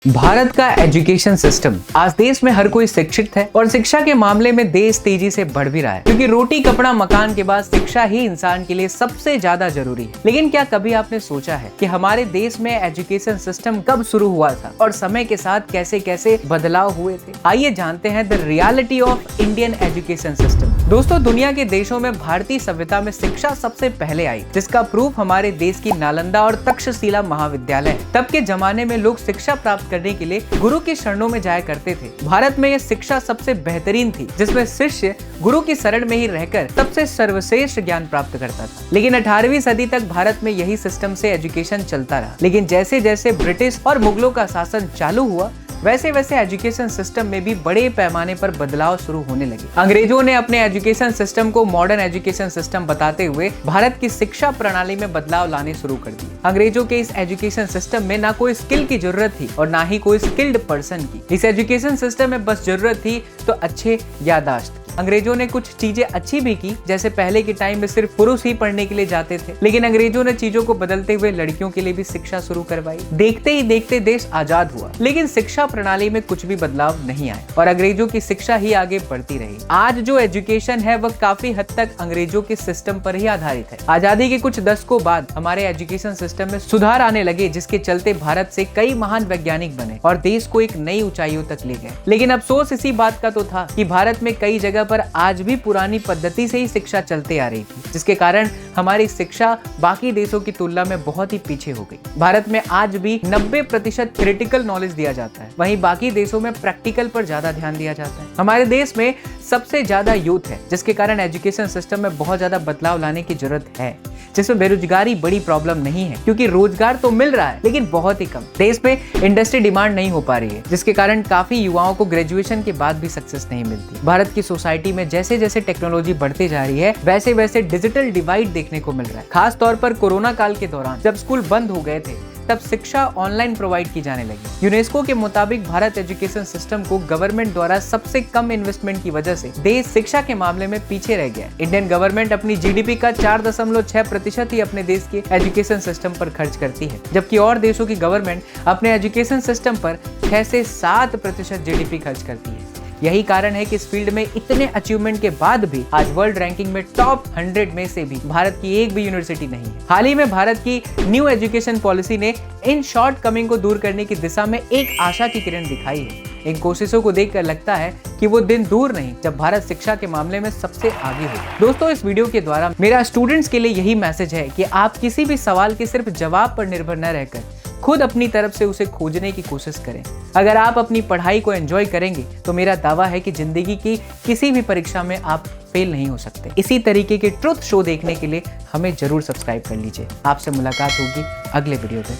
भारत का education system आज देश में हर कोई शिक्षित है और शिक्षा के मामले में देश तेजी से बढ़ भी रहा है, क्योंकि रोटी कपड़ा मकान के बाद शिक्षा ही इंसान के लिए सबसे ज्यादा जरूरी है। लेकिन क्या कभी आपने सोचा है कि हमारे देश में एजुकेशन सिस्टम कब शुरू हुआ था और समय के साथ कैसे कैसे बदलाव हुए थे? आइए जानते हैं the reality of Indian education system. दोस्तों, दुनिया के देशों में भारतीय सभ्यता में शिक्षा सबसे पहले आई, जिसका प्रूफ हमारे देश की नालंदा और तक्षशिला महाविद्यालय है। तब के जमाने में लोग शिक्षा प्राप्त करने के लिए गुरु की शरणों में जाया करते थे। भारत में यह शिक्षा सबसे बेहतरीन थी, जिसमें शिष्य गुरु की शरण में ही रहकर सबसे सर्वश्रेष्ठ ज्ञान प्राप्त करता था। लेकिन 18वीं सदी तक भारत में यही सिस्टम से एजुकेशन चलता रहा। लेकिन जैसे जैसे ब्रिटिश और मुगलों का शासन चालू हुआ, वैसे वैसे एजुकेशन सिस्टम में भी बड़े पैमाने पर बदलाव शुरू होने लगे। अंग्रेजों ने अपने एजुकेशन सिस्टम को मॉडर्न एजुकेशन सिस्टम बताते हुए भारत की शिक्षा प्रणाली में बदलाव लाने शुरू कर दिए। अंग्रेजों के इस एजुकेशन सिस्टम में ना कोई स्किल की जरूरत थी और ना ही कोई स्किल्ड पर्सन की। इस एजुकेशन सिस्टम में बस जरूरत थी तो अच्छे याददाश्त। अंग्रेजों ने कुछ चीजें अच्छी भी की, जैसे पहले के टाइम में सिर्फ पुरुष ही पढ़ने के लिए जाते थे, लेकिन अंग्रेजों ने चीजों को बदलते हुए लड़कियों के लिए भी शिक्षा शुरू करवाई। देखते ही देखते देश आजाद हुआ, लेकिन शिक्षा प्रणाली में कुछ भी बदलाव नहीं आया और अंग्रेजों की शिक्षा ही आगे बढ़ती रही। आज जो एजुकेशन है वह काफी हद तक अंग्रेजों के सिस्टम पर ही आधारित है। आजादी के कुछ दशकों बाद हमारे एजुकेशन सिस्टम में सुधार आने लगे, जिसके चलते भारत से कई महान वैज्ञानिक बने और देश को एक नई ऊंचाइयों तक ले गए। लेकिन अफसोस इसी बात का तो था कि भारत में कई जगह पर आज भी पुरानी पद्धति से ही शिक्षा चलते आ रही थी, जिसके कारण हमारी शिक्षा बाकी देशों की तुलना में बहुत ही पीछे हो गई। भारत में आज भी 90% थ्योरेटिकल नॉलेज दिया जाता है, वहीं बाकी देशों में प्रैक्टिकल पर ज्यादा ध्यान दिया जाता है। हमारे देश में सबसे ज्यादा यूथ है, जिसके कारण एजुकेशन सिस्टम में बहुत ज्यादा बदलाव लाने की जरूरत है, जिसमें बेरोजगारी बड़ी प्रॉब्लम नहीं है, क्योंकि रोजगार तो मिल रहा है लेकिन बहुत ही कम। देश में इंडस्ट्री डिमांड नहीं हो पा रही है, जिसके कारण काफी युवाओं को ग्रेजुएशन के बाद भी सक्सेस नहीं मिलती। भारत की सोसाइटी में जैसे जैसे टेक्नोलॉजी बढ़ती जा रही है, वैसे वैसे डिजिटल डिवाइड देखने को मिल रहा है। खास तौर पर कोरोना काल के दौरान जब स्कूल बंद हो गए थे, तब शिक्षा ऑनलाइन प्रोवाइड की जाने लगी। यूनेस्को के मुताबिक भारत एजुकेशन सिस्टम को गवर्नमेंट द्वारा सबसे कम इन्वेस्टमेंट की वजह से देश शिक्षा के मामले में पीछे रह गया। इंडियन गवर्नमेंट अपनी जीडीपी का 4.6% ही अपने देश के एजुकेशन सिस्टम पर खर्च करती है, जबकि और देशों की गवर्नमेंट अपने एजुकेशन सिस्टम पर 6 से 7% जीडीपी खर्च करती है। यही कारण है कि इस फील्ड में इतने अचीवमेंट के बाद भी आज वर्ल्ड रैंकिंग में टॉप 100 में से भी भारत की एक भी यूनिवर्सिटी नहीं है। हाल ही में भारत की न्यू एजुकेशन पॉलिसी ने इन शॉर्ट कमिंग को दूर करने की दिशा में एक आशा की किरण दिखाई है। इन कोशिशों को देखकर लगता है कि वो दिन दूर नहीं जब भारत शिक्षा के मामले में सबसे आगे हो। दोस्तों, इस वीडियो के द्वारा मेरा स्टूडेंट्स के लिए यही मैसेज है कि आप किसी भी सवाल के सिर्फ जवाब पर निर्भर न रहकर खुद अपनी तरफ से उसे खोजने की कोशिश करें। अगर आप अपनी पढ़ाई को एंजॉय करेंगे तो मेरा दावा है कि जिंदगी की किसी भी परीक्षा में आप फेल नहीं हो सकते। इसी तरीके के ट्रुथ शो देखने के लिए हमें जरूर सब्सक्राइब कर लीजिए। आपसे मुलाकात होगी अगले वीडियो में।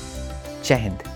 जय हिंद।